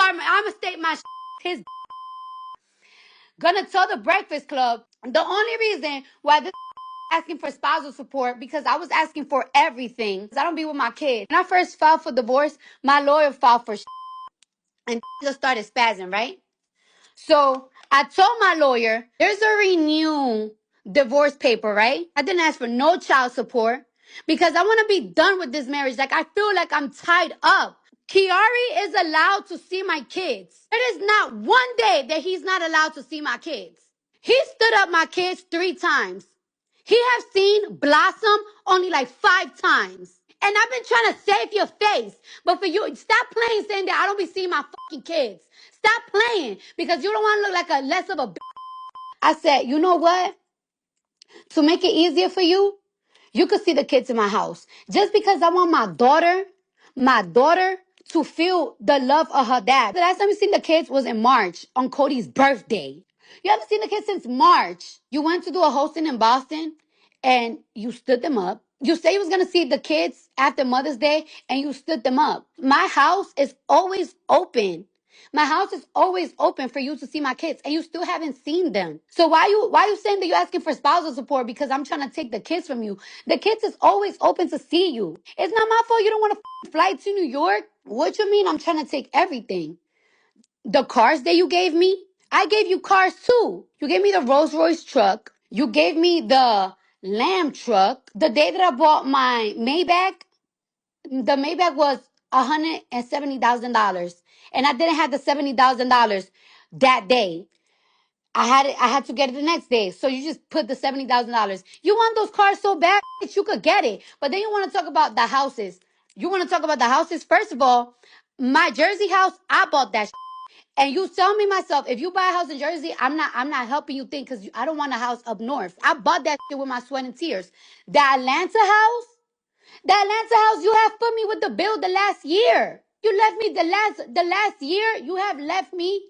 I'ma state my his gonna tell the Breakfast Club the only reason why this asking for spousal support because I was asking for everything. I don't be with my kid. When I first filed for divorce, my lawyer filed for and just started spazzing, right? So I told my lawyer, there's a renew divorce paper, right? I didn't ask for no child support because I want to be done with this marriage. Like, I feel like I'm tied up. Kiari is allowed to see my kids. There is not one day that he's not allowed to see my kids. He stood up my kids 3 times. He have seen Blossom only like 5 times. And I've been trying to save your face. But for you, stop playing saying that I don't be seeing my fucking kids. Stop playing because you don't want to look like a less of a I said, you know what? To make it easier for you, you could see the kids in my house. Just because I want my daughter to feel the love of her dad. The last time you seen the kids was in March on Cody's birthday. You haven't seen the kids since March. You went to do a hosting in Boston and you stood them up. You say you was gonna see the kids after Mother's Day and you stood them up. My house is always open. My house is always open for you to see my kids, and you still haven't seen them. So why you saying that you're asking for spousal support because I'm trying to take the kids from you? The kids is always open to see you. It's not my fault you don't want to fly to New York. What you mean I'm trying to take everything? The cars that you gave me, I gave you cars too. You gave me the Rolls Royce truck. You gave me the Lamb truck. The day that I bought my Maybach, the Maybach was $170,000, and I didn't have the $70,000 that day. I had to get it the next day. So you just put the $70,000. You want those cars so bad, you could get it. But then you want to talk about the houses. You want to talk about the houses? First of all, my Jersey house, I bought that. And you tell me myself, if you buy a house in Jersey, I'm not helping you think because I don't want a house up north. I bought that with my sweat and tears. The Atlanta house. The Atlanta house, you have put me with the bill the last year. You left me the last year. You have left me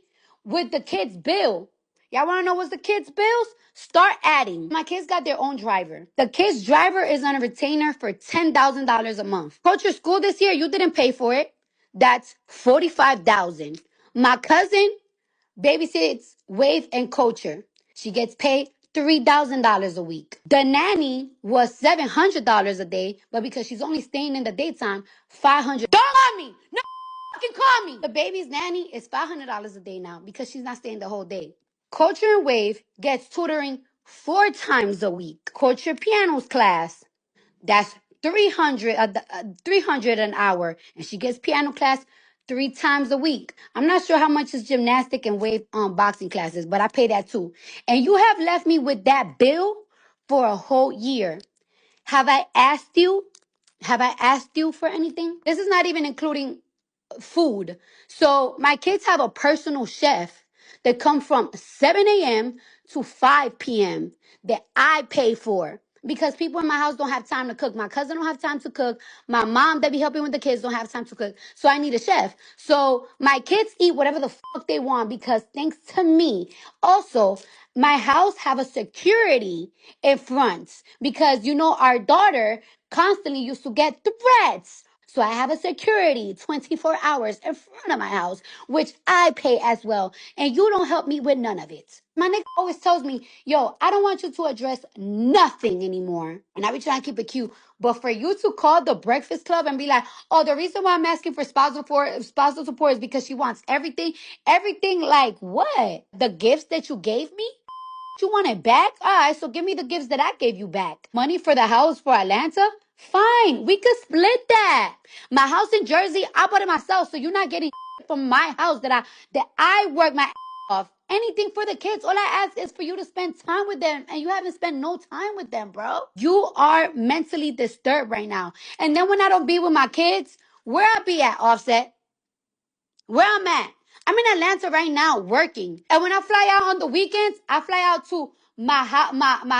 with the kids' bill. Y'all want to know what's the kids' bills? Start adding. My kids got their own driver. The kids' driver is on a retainer for $10,000 a month. Culture school this year, you didn't pay for it. That's $45,000. My cousin babysits Wave and Culture. She gets paid $3,000 a week. The nanny was $700 a day, but because she's only staying in the daytime, $500. Don't call me. No fucking call me. The baby's nanny is $500 a day now because she's not staying the whole day. Culture and Wave gets tutoring 4 times a week. Culture pianos class. That's 300 an hour, and she gets piano class 3 times a week. I'm not sure how much is gymnastic and weight boxing classes, but I pay that too. And you have left me with that bill for a whole year. Have I asked you? Have I asked you for anything? This is not even including food. So my kids have a personal chef that come from 7 a.m. to 5 p.m. that I pay for because people in my house don't have time to cook. My cousin don't have time to cook. My mom that be helping with the kids don't have time to cook. So I need a chef. So my kids eat whatever the fuck they want because thanks to me. Also, my house have a security in front because our daughter constantly used to get threats. So I have a security 24 hours in front of my house, which I pay as well. And you don't help me with none of it. My nigga always tells me, yo, I don't want you to address nothing anymore. And I be trying to keep it cute. But for you to call the Breakfast Club and be like, oh, the reason why I'm asking for spousal support is because she wants everything. Everything like what? The gifts that you gave me? You want it back? All right, so give me the gifts that I gave you back. Money for the house for Atlanta? Fine, we could split that. My house in Jersey, I bought it myself, so you're not getting from my house that I work my off. Anything for the kids. All I ask is for you to spend time with them, and you haven't spent no time with them, bro. You are mentally disturbed right now. And then when I don't be with my kids, where I be at, Offset? Where I'm at? I'm in Atlanta right now working. And when I fly out on the weekends, I fly out to my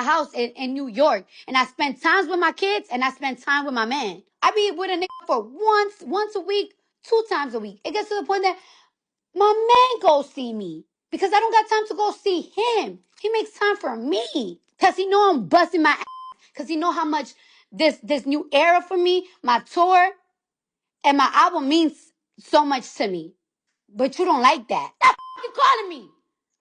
house in New York. And I spend times with my kids and I spend time with my man. I be with a nigga for once a week, 2 times a week. It gets to the point that my man goes see me because I don't got time to go see him. He makes time for me because he know I'm busting my ass. Because he know how much this new era for me, my tour, and my album means so much to me. But you don't like that. That you calling me.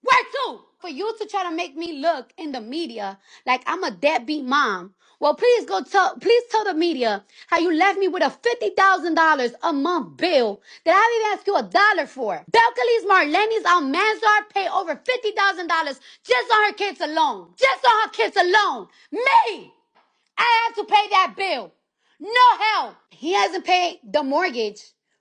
Where to? For you to try to make me look in the media like I'm a deadbeat mom. Well, please tell the media how you left me with a $50,000 a month bill that I didn't even ask you $1 for. Belcalis, Marlenis, Almanzar pay over $50,000 just on her kids alone. Just on her kids alone. Me! I have to pay that bill. No help. He hasn't paid the mortgage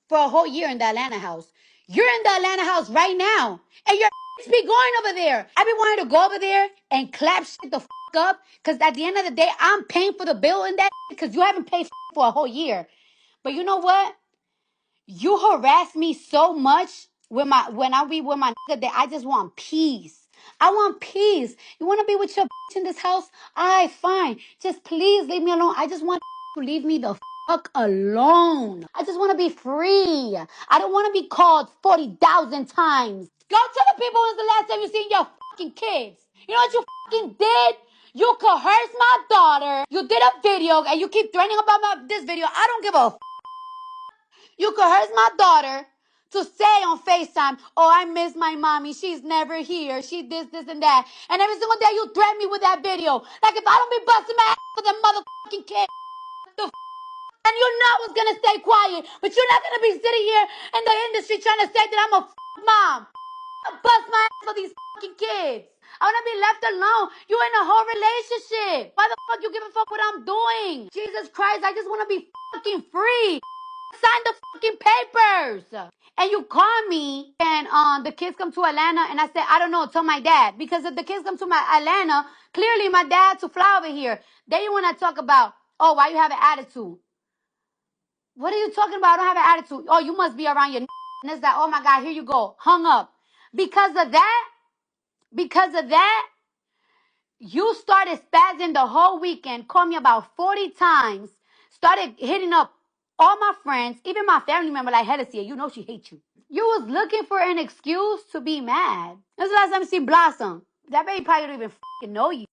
for a whole year in the Atlanta house. You're in the Atlanta house right now, and your be going over there. I be wanting to go over there and clap shit the up, because at the end of the day, I'm paying for the bill in that because you haven't paid for a whole year. But you know what? You harass me so much with my when I be with my nigga that I just want peace. I want peace. You want to be with your in this house? Alright, fine. Just please leave me alone. I just want to leave me the fuck alone. I just want to be free. I don't want to be called 40,000 times. Go tell the people when's the last time you seen your fucking kids. You know what you fucking did? You coerced my daughter. You did a video and you keep threatening about this video. I don't give a you coerce my daughter to say on FaceTime, oh, I miss my mommy. She's never here. She this, and that. And every single day you threaten me with that video. Like if I don't be busting my ass for the motherfucking kid, the and you know I was going to stay quiet. But you're not going to be sitting here in the industry trying to say that I'm a mom. I bust my ass for these fucking kids. I want to be left alone. You in a whole relationship. Why the fuck you give a fuck what I'm doing? Jesus Christ, I just want to be fucking free. Sign the fucking papers. And you call me and the kids come to Atlanta and I said, I don't know, tell my dad. Because if the kids come to my Atlanta, clearly my dad to fly over here. Then you want to talk about, oh, why you have an attitude? What are you talking about? I don't have an attitude. Oh, you must be around your and it's like, oh my God, here you go. Hung up. Because of that, you started spazzing the whole weekend, called me about 40 times, started hitting up all my friends, even my family member like Hennessy, you know she hates you. You was looking for an excuse to be mad. That's the last time I see Blossom. That baby probably don't even fucking know you.